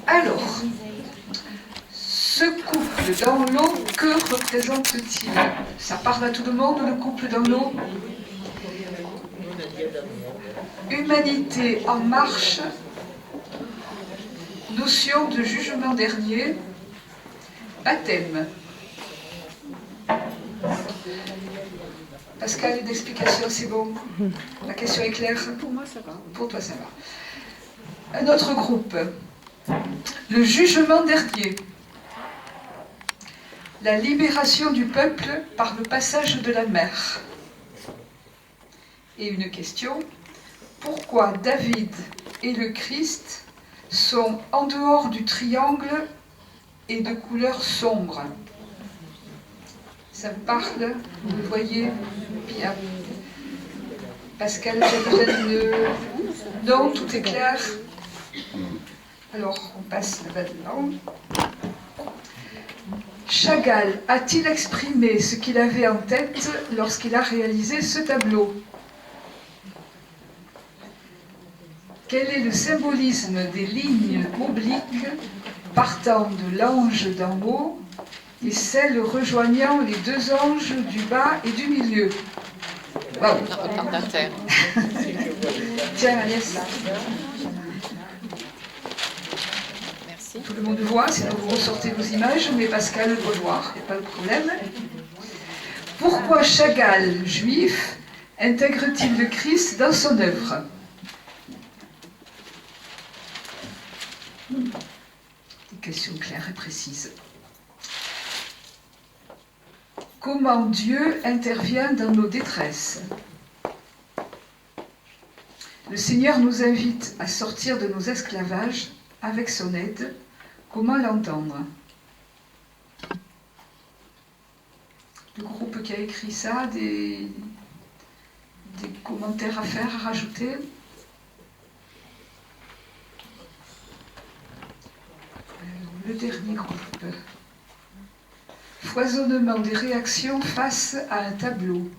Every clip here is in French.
Alors, ce couple dans l'eau, que représente-t-il? Ça parle à tout le monde, le couple dans l'eau? Humanité en marche, notion de jugement dernier, baptême. Pascal, une explication, c'est bon? La question est claire? Pour moi, ça va. Pour toi, ça va. Un autre groupe. Le jugement dernier. La libération du peuple par le passage de la mer. Et une question. Pourquoi David et le Christ sont en dehors du triangle et de couleur sombre? Ça vous parle? Vous le voyez bien. Pascal, j'ai besoin d'une... Non, tout est clair. Alors, on passe là-dedans. Chagall a-t-il exprimé ce qu'il avait en tête lorsqu'il a réalisé ce tableau? Quel est le symbolisme des lignes obliques partant de l'ange d'en haut et celles rejoignant les deux anges du bas et du milieu? Wow. Tiens, Agnès. Merci. Tout le monde voit, sinon vous ressortez vos images, mais Pascal doit voir, il n'y a pas de problème. Pourquoi Chagall, juif, intègre-t-il le Christ dans son œuvre? Des questions claires et précises. Comment Dieu intervient dans nos détresses? Le Seigneur nous invite à sortir de nos esclavages avec son aide. Comment l'entendre? Le groupe qui a écrit ça, des commentaires à faire, à rajouter? Le dernier groupe. Foisonnement des réactions face à un tableau.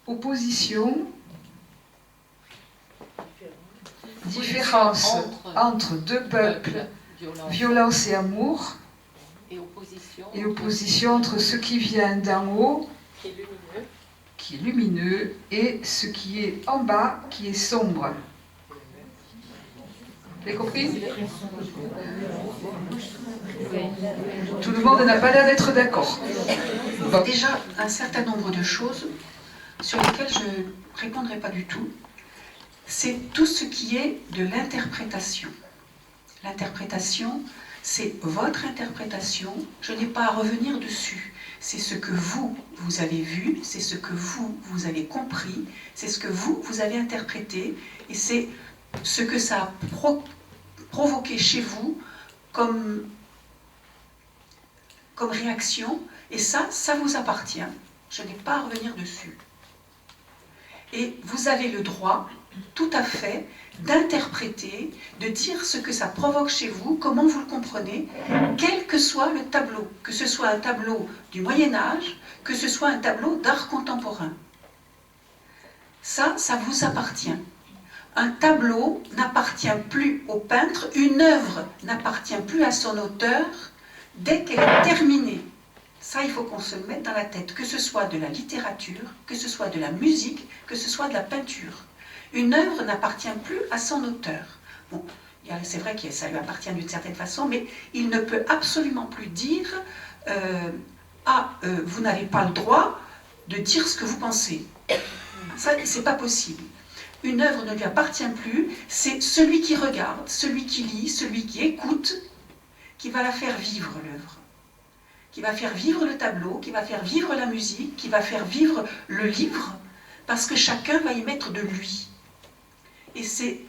Opposition. Différence entre deux peuples, violence et amour. Et opposition entre ce qui vient d'en haut, qui est lumineux, et ce qui est en bas, qui est sombre. Vous avez compris? Tout le monde n'a pas l'air d'être d'accord. Bon. Déjà, un certain nombre de choses sur lesquelles je ne répondrai pas du tout, c'est tout ce qui est de l'interprétation. L'interprétation, c'est votre interprétation, je n'ai pas à revenir dessus. C'est ce que vous avez vu, c'est ce que vous avez compris, c'est ce que vous avez interprété, et c'est ce que ça a provoqué chez vous comme réaction, et ça vous appartient. Je n'ai pas à revenir dessus. Et vous avez le droit, tout à fait, d'interpréter, de dire ce que ça provoque chez vous, comment vous le comprenez, quel que soit le tableau, que ce soit un tableau du Moyen-Âge, que ce soit un tableau d'art contemporain. Ça vous appartient. Un tableau n'appartient plus au peintre, une œuvre n'appartient plus à son auteur dès qu'elle est terminée. Ça, il faut qu'on se le mette dans la tête, que ce soit de la littérature, que ce soit de la musique, que ce soit de la peinture. Une œuvre n'appartient plus à son auteur. Bon, c'est vrai que ça lui appartient d'une certaine façon, mais il ne peut absolument plus dire vous n'avez pas le droit de dire ce que vous pensez. Ça, c'est pas possible. Une œuvre ne lui appartient plus, c'est celui qui regarde, celui qui lit, celui qui écoute, qui va la faire vivre, l'œuvre. Qui va faire vivre le tableau, qui va faire vivre la musique, qui va faire vivre le livre, parce que chacun va y mettre de lui. Et c'est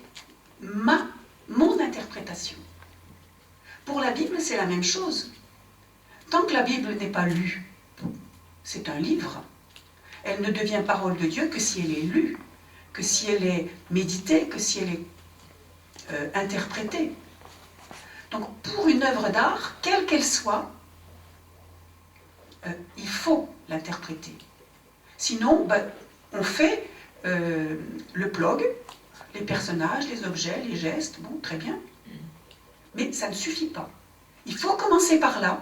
mon interprétation. Pour la Bible, c'est la même chose. Tant que la Bible n'est pas lue, c'est un livre. Elle ne devient parole de Dieu que si elle est lue, que si elle est méditée, que si elle est interprétée. Donc pour une œuvre d'art, quelle qu'elle soit, il faut l'interpréter. Sinon, on fait le plog, les personnages, les objets, les gestes, bon, très bien. Mais ça ne suffit pas. Il faut commencer par là,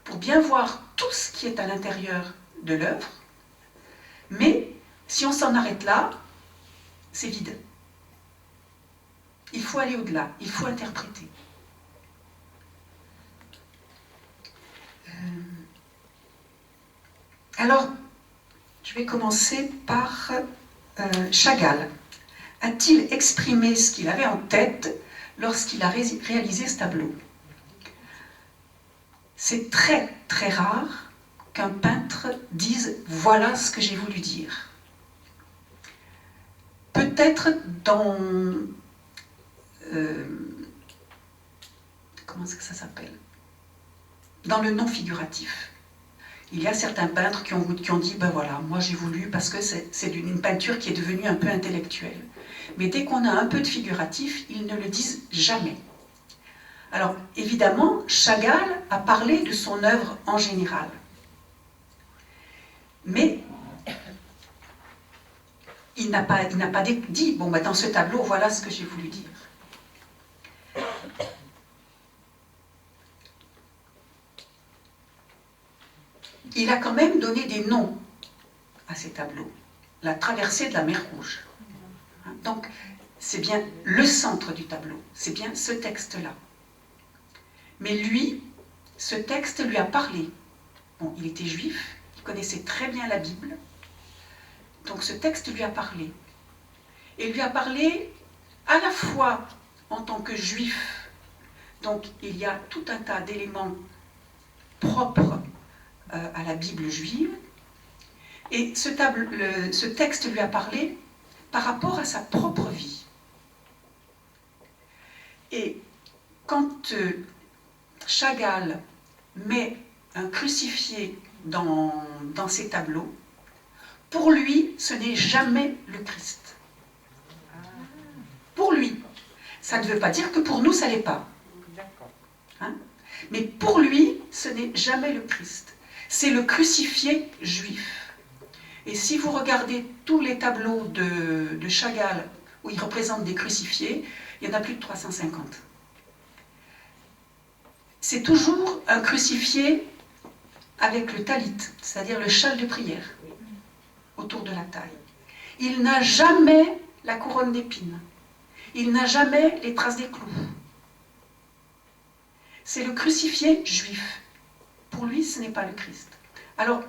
pour bien voir tout ce qui est à l'intérieur de l'œuvre. Mais si on s'en arrête là, c'est vide. Il faut aller au-delà, il faut interpréter. Alors, je vais commencer par Chagall. A-t-il exprimé ce qu'il avait en tête lorsqu'il a réalisé ce tableau? C'est très, très rare qu'un peintre dise « voilà ce que j'ai voulu dire ». Peut-être dans... comment est-ce que ça s'appelle? Dans le non figuratif. Il y a certains peintres qui ont dit, ben voilà, moi j'ai voulu, parce que c'est une peinture qui est devenue un peu intellectuelle. Mais dès qu'on a un peu de figuratif, ils ne le disent jamais. Alors, évidemment, Chagall a parlé de son œuvre en général. Mais il n'a pas dit, bon, ben, dans ce tableau, voilà ce que j'ai voulu dire. Il a quand même donné des noms à ces tableaux. La traversée de la mer Rouge. Donc, c'est bien le centre du tableau, c'est bien ce texte-là. Mais lui, ce texte lui a parlé. Bon, il était juif, il connaissait très bien la Bible, donc ce texte lui a parlé. Et lui a parlé à la fois en tant que juif, donc il y a tout un tas d'éléments propres à la Bible juive, et ce texte lui a parlé par rapport à sa propre vie. Et quand Chagall met un crucifié dans ses tableaux, pour lui, ce n'est jamais le Christ. Pour lui. Ça ne veut pas dire que pour nous, ça ne l'est pas. Hein? Mais pour lui, ce n'est jamais le Christ. C'est le crucifié juif. Et si vous regardez tous les tableaux de Chagall où il représente des crucifiés, il y en a plus de 350. C'est toujours un crucifié avec le talit, c'est-à-dire le châle de prière, autour de la taille. Il n'a jamais la couronne d'épines. Il n'a jamais les traces des clous. C'est le crucifié juif. Pour lui, ce n'est pas le Christ. Alors,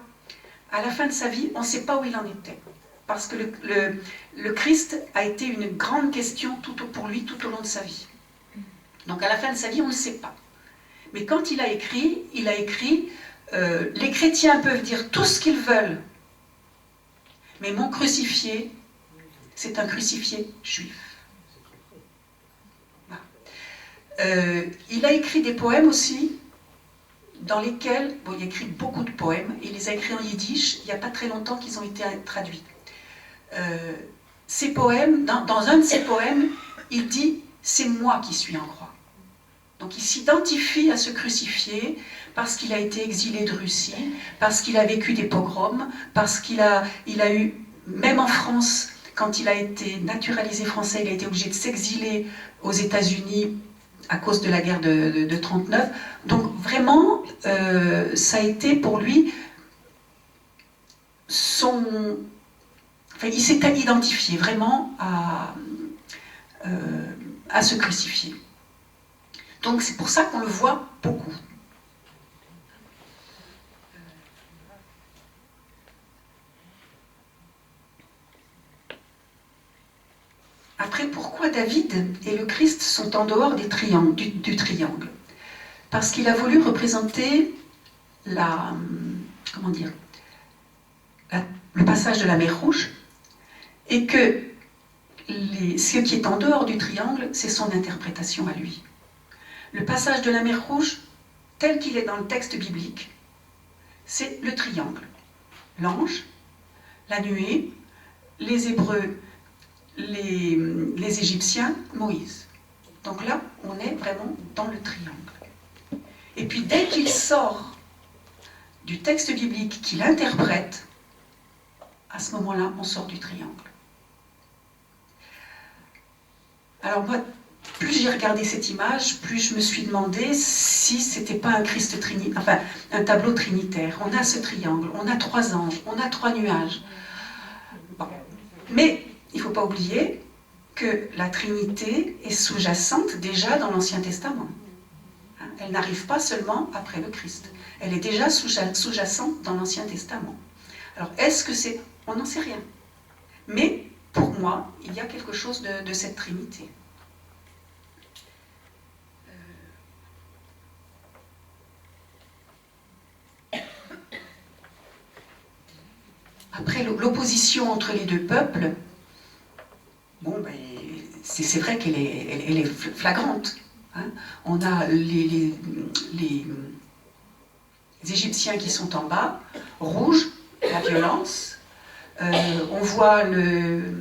à la fin de sa vie, on ne sait pas où il en était. Parce que le Christ a été une grande question pour lui tout au long de sa vie. Donc à la fin de sa vie, on ne le sait pas. Mais quand il a écrit les chrétiens peuvent dire tout ce qu'ils veulent, mais mon crucifié, c'est un crucifié juif. Voilà. Il a écrit des poèmes aussi, dans lesquels, bon, il a écrit beaucoup de poèmes, il les a écrits en yiddish, il n'y a pas très longtemps qu'ils ont été traduits. Ces poèmes, dans un de ses poèmes, il dit « c'est moi qui suis en croix ». Donc il s'identifie à ce crucifié parce qu'il a été exilé de Russie, parce qu'il a vécu des pogroms, parce qu'il a eu, même en France, quand il a été naturalisé français, il a été obligé de s'exiler aux États-Unis à cause de la guerre de 1939. Donc vraiment, ça a été pour lui son... Enfin, il s'est identifié vraiment à ce crucifié. Donc c'est pour ça qu'on le voit beaucoup. Après, pourquoi David et le Christ sont en dehors du triangle? Parce qu'il a voulu représenter le passage de la mer Rouge, et que ce qui est en dehors du triangle, c'est son interprétation à lui. Le passage de la mer Rouge, tel qu'il est dans le texte biblique, c'est le triangle. L'ange, la nuée, les Hébreux, les Égyptiens, Moïse. Donc là, on est vraiment dans le triangle. Et puis dès qu'il sort du texte biblique qu'il interprète, à ce moment-là, on sort du triangle. Alors moi, plus j'ai regardé cette image, plus je me suis demandé si c'était pas un Christ trinitaire, enfin un tableau trinitaire. On a ce triangle, on a 3 anges, on a 3 nuages. Bon. Mais il ne faut pas oublier que la Trinité est sous-jacente déjà dans l'Ancien Testament. Elle n'arrive pas seulement après le Christ. Elle est déjà sous-jacente dans l'Ancien Testament. Alors, est-ce que c'est... On n'en sait rien. Mais, pour moi, il y a quelque chose de cette Trinité. Après, l'opposition entre les deux peuples, bon, ben, c'est vrai qu'elle est flagrante. Hein. On a les Égyptiens qui sont en bas, rouge, la violence. On voit le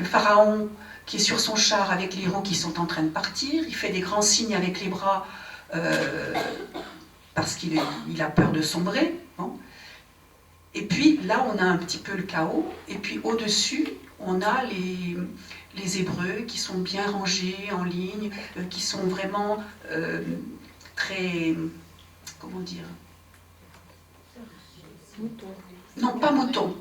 pharaon qui est sur son char avec les héros qui sont en train de partir. Il fait des grands signes avec les bras parce qu'il a peur de sombrer. Bon. Et puis là, on a un petit peu le chaos. Et puis au-dessus, on a les Hébreux qui sont bien rangés en ligne, qui sont vraiment très... Comment dire? Non, pas moutons,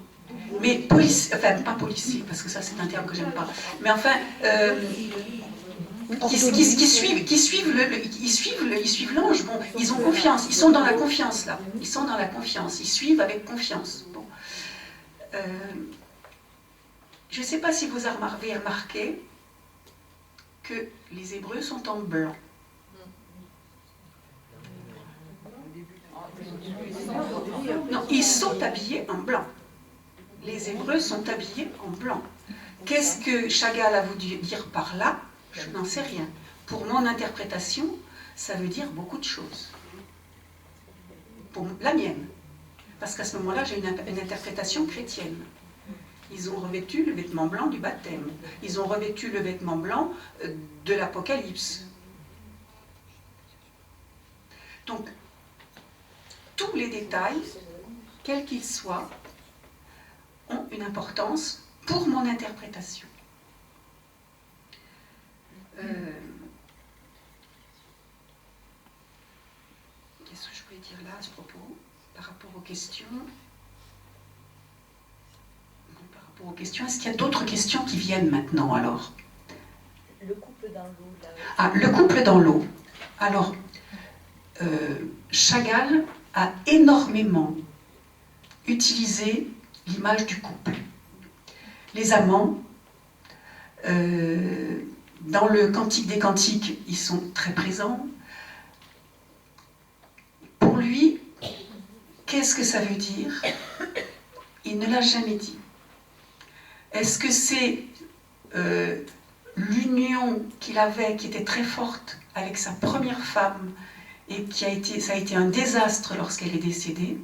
mais enfin pas policiers, parce que ça c'est un terme que j'aime pas. Mais enfin, qui suivent l'ange. Bon, ils ont confiance, ils sont dans la confiance là. Ils sont dans la confiance, ils suivent avec confiance. Bon. Je ne sais pas si vous avez remarqué que les Hébreux sont en blanc. Non, ils sont habillés en blanc. Les Hébreux sont habillés en blanc. Qu'est-ce que Chagall a voulu dire par là? Je n'en sais rien. Pour mon interprétation, ça veut dire beaucoup de choses. Pour la mienne. Parce qu'à ce moment-là, j'ai une interprétation chrétienne. Ils ont revêtu le vêtement blanc du baptême. Ils ont revêtu le vêtement blanc de l'Apocalypse. Donc, tous les détails, quels qu'ils soient, ont une importance pour mon interprétation. Qu'est-ce que je voulais dire là à ce propos, par rapport aux questions? Par rapport aux questions, est-ce qu'il y a d'autres questions qui viennent maintenant alors? Le couple dans l'eau. Ah, le couple dans l'eau. Alors, Chagall a énormément utilisé l'image du couple. Les amants, dans le Cantique des Cantiques, ils sont très présents. Pour lui, qu'est-ce que ça veut dire? Il ne l'a jamais dit. Est-ce que c'est l'union qu'il avait, qui était très forte, avec sa première femme, et ça a été un désastre lorsqu'elle est décédée,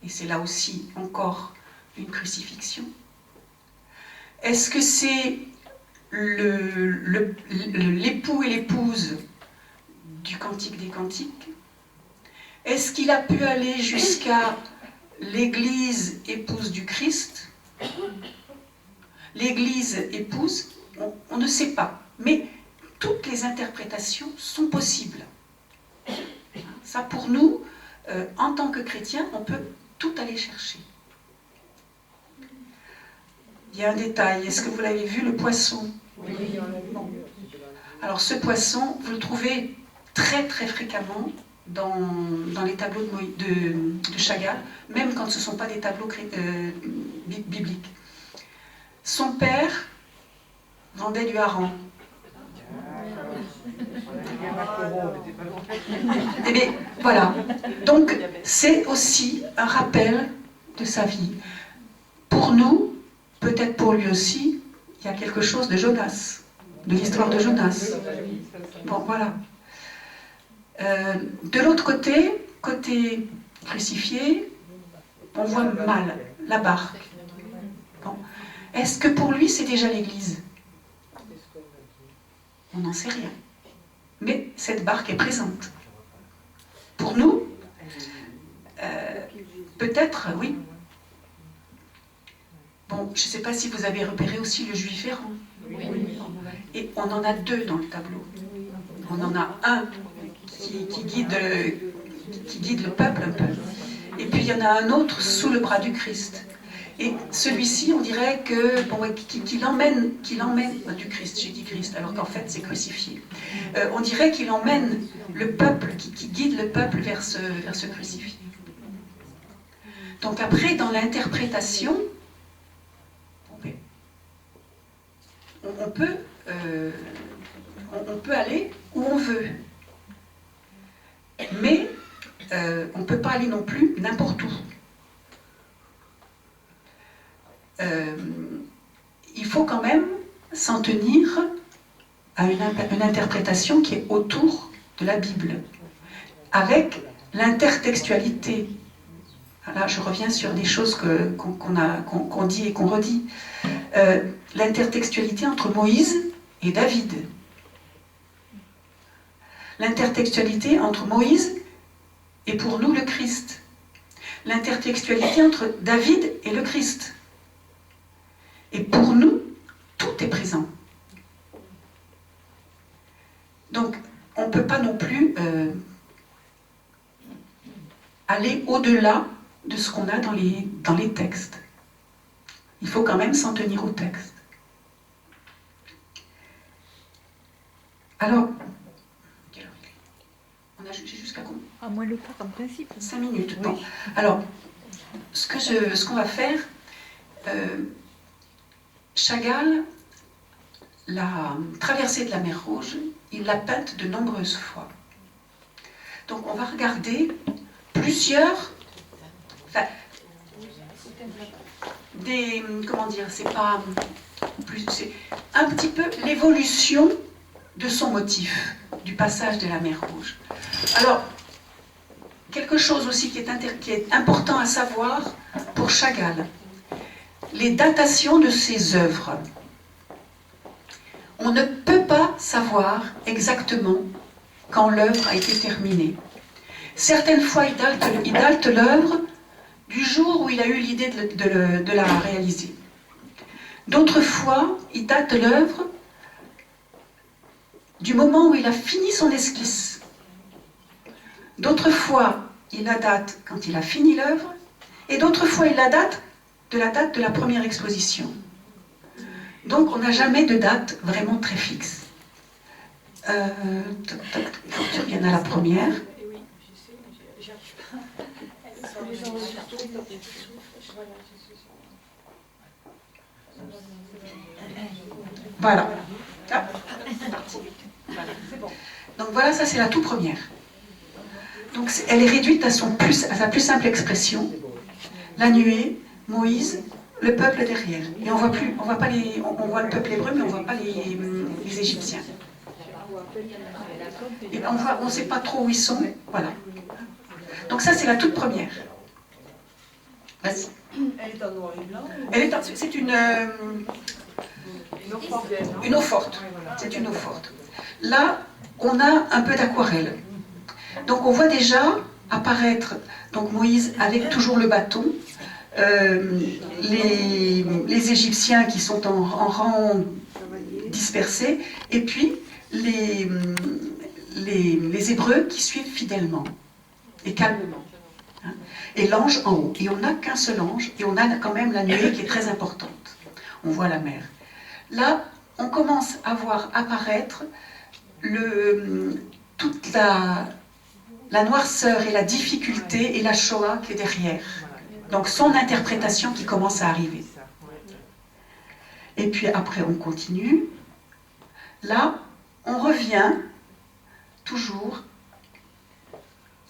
et c'est là aussi encore une crucifixion? Est-ce que c'est l'époux et l'épouse du Cantique des Cantiques? Est-ce qu'il a pu aller jusqu'à l'Église épouse du Christ? L'Église épouse, on ne sait pas, mais toutes les interprétations sont possibles. Ça, pour nous, en tant que chrétiens, on peut tout aller chercher. Il y a un détail, est-ce que vous l'avez vu, le poisson? Oui. Bon. Alors ce poisson, vous le trouvez très très fréquemment dans les tableaux de Chagall, même quand ce ne sont pas des tableaux bibliques. Son père vendait du hareng. Eh bien, voilà. Donc, c'est aussi un rappel de sa vie. Pour nous, peut-être pour lui aussi, il y a quelque chose de Jonas, de l'histoire de Jonas. Bon, voilà. De l'autre côté crucifié, on voit mal la barque. Bon. Est-ce que pour lui, c'est déjà l'Église? On n'en sait rien. Mais cette barque est présente. Pour nous, peut-être, oui. Bon, je ne sais pas si vous avez repéré aussi le juif errant. Oui. Et on en a deux dans le tableau. On en a un qui guide le peuple un peu. Et puis il y en a un autre sous le bras du Christ. Et celui-ci, on dirait que qu'il emmène du Christ, j'ai dit Christ, alors qu'en fait c'est crucifié. On dirait qu'il emmène le peuple, qui guide le peuple vers ce crucifié. Donc après, dans l'interprétation, on peut aller où on veut. Mais on ne peut pas aller non plus n'importe où. Il faut quand même s'en tenir à une interprétation qui est autour de la Bible, avec l'intertextualité. Là, je reviens sur des choses qu'on dit et qu'on redit. L'intertextualité entre Moïse et David. L'intertextualité entre Moïse et pour nous le Christ. L'intertextualité entre David et le Christ. Et pour nous, tout est présent. Donc, on ne peut pas non plus aller au-delà de ce qu'on a dans les textes. Il faut quand même s'en tenir au texte. Alors, on a jusqu'à combien? À moins le quart en principe. 5 minutes. Oui. Bon. Alors, ce qu'on va faire, Chagall, la traversée de la mer Rouge, il l'a peinte de nombreuses fois. Donc on va regarder plusieurs... Enfin, comment dire, c'est pas... C'est un petit peu l'évolution de son motif, du passage de la mer Rouge. Alors, quelque chose aussi qui est important à savoir pour Chagall, les datations de ses œuvres. On ne peut pas savoir exactement quand l'œuvre a été terminée. Certaines fois, il date l'œuvre du jour où il a eu l'idée de la réaliser. D'autres fois, il date l'œuvre du moment où il a fini son esquisse. D'autres fois, il la date quand il a fini l'œuvre, et d'autres fois, il la date de la première exposition. Donc, on n'a jamais de date vraiment très fixe. Quand tu reviens à la première. Voilà. Ah, c'est parti. Voilà, c'est bon. Donc voilà, ça c'est la toute première. Donc elle est réduite à sa plus simple expression. La nuée, Moïse, le peuple derrière. Et on voit le peuple hébreu, mais on ne voit pas les Égyptiens. Et on ne sait pas trop où ils sont. Voilà. Donc ça, c'est la toute première. Vas-y. Elle est en noir et blanc. C'est une eau forte. C'est une eau forte. Là, on a un peu d'aquarelle. Donc on voit déjà apparaître donc Moïse avec toujours le bâton, les Égyptiens qui sont en rang dispersé, et puis les Hébreux qui suivent fidèlement et calmement. Et l'ange en haut. Et on n'a qu'un seul ange, et on a quand même la nuée qui est très importante. On voit la mer. Là, on commence à voir apparaître toute la noirceur et la difficulté et la Shoah qui est derrière. Donc son interprétation qui commence à arriver. Et puis après, on continue. Là, on revient toujours.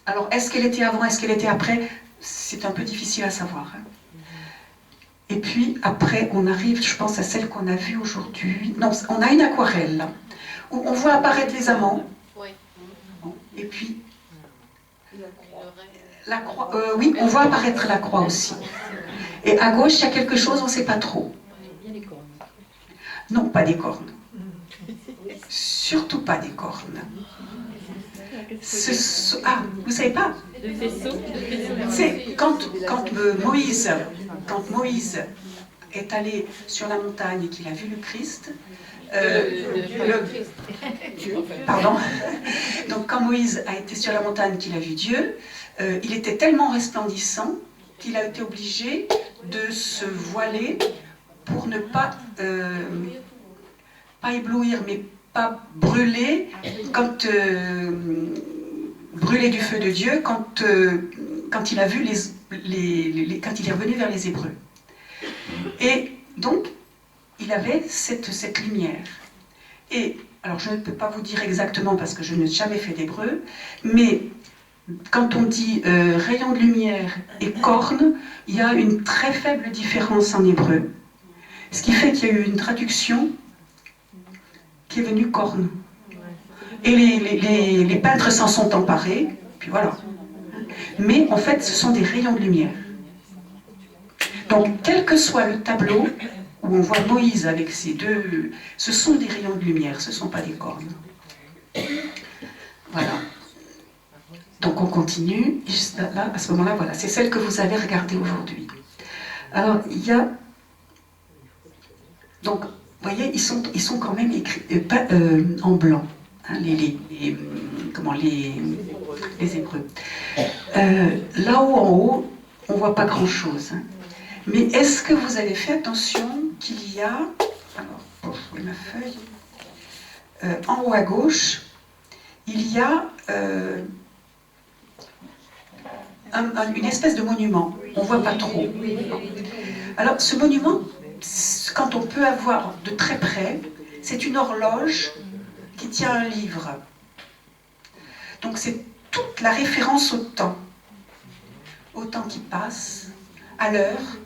Alors, est-ce qu'elle était avant, est-ce qu'elle était après? C'est un peu difficile à savoir. Et puis, après, on arrive, je pense, à celle qu'on a vue aujourd'hui. Non, on a une aquarelle, là, où on voit apparaître les amants. Oui. Et puis, la croix. Oui, on voit apparaître la croix aussi. Et à gauche, il y a quelque chose, on ne sait pas trop. Non, pas des cornes. Surtout pas des cornes. Vous savez pas? C'est quand Moïse est allé sur la montagne et qu'il a vu le Christ, Pardon. Donc quand Moïse a été sur la montagne qu'il a vu Dieu, il était tellement resplendissant qu'il a été obligé de se voiler pour ne pas, pas éblouir, mais pas brûler, brûler du feu de Dieu quand il a vu quand il est revenu vers les Hébreux. Et donc, il avait cette lumière. Et, alors je ne peux pas vous dire exactement parce que je n'ai jamais fait d'hébreu, mais quand on dit rayon de lumière et corne, il y a une très faible différence en hébreu. Ce qui fait qu'il y a eu une traduction qui est venue corne. Et les peintres s'en sont emparés, puis voilà. Mais en fait, ce sont des rayons de lumière. Donc, quel que soit le tableau où on voit Moïse avec ces deux, ce sont des rayons de lumière, ce ne sont pas des cornes. Voilà. Donc on continue, juste là, à ce moment-là, voilà, c'est celle que vous avez regardée aujourd'hui. Alors, il y a... Donc, vous voyez, ils sont quand même écrits en blanc, hein, les Hébreux. Là-haut, en haut, on ne voit pas grand-chose. Hein. Mais est-ce que vous avez fait attention qu'il y a... Alors, où est ma feuille ? En haut à gauche, il y a une espèce de monument. On ne voit pas trop. Alors, ce monument, quand on peut avoir de très près, c'est une horloge qui tient un livre. Donc, c'est toute la référence au temps qui passe, à l'heure.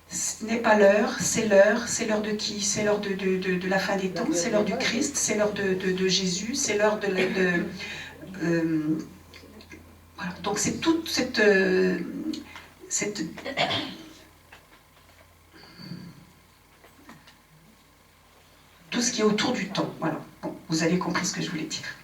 Ce n'est pas l'heure, c'est l'heure de qui? C'est l'heure de la fin des temps, c'est l'heure du Christ, c'est l'heure de Jésus, c'est l'heure voilà. Donc c'est toute cette tout ce qui est autour du temps. Voilà. Bon, vous avez compris ce que je voulais dire.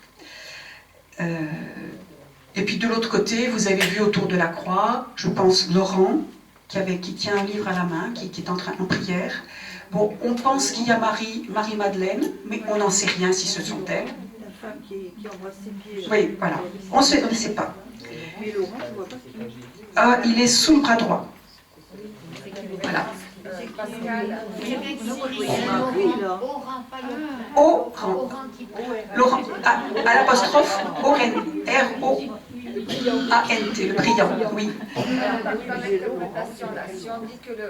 Et puis de l'autre côté, vous avez vu autour de la croix, je pense Laurent, qui tient un livre à la main, qui est en prière. Bon, on pense qu'il y a Marie-Madeleine, mais on n'en sait rien si ce sont elles. La femme qui embrasse ses pieds. Oui, voilà. On ne sait pas. Mais Laurent, je ne vois pas ce qu'il est. Ah, il est sous le bras droit. Voilà. Pascal, Laurent, à l'apostrophe, Oren, R-O-A-N-T, le brillant, oui. dans l'interprétation, là, si on dit que le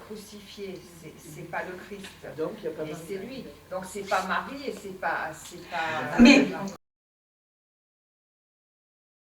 crucifié, c'est pas le Christ, et c'est lui, donc c'est pas Marie et c'est pas... Mais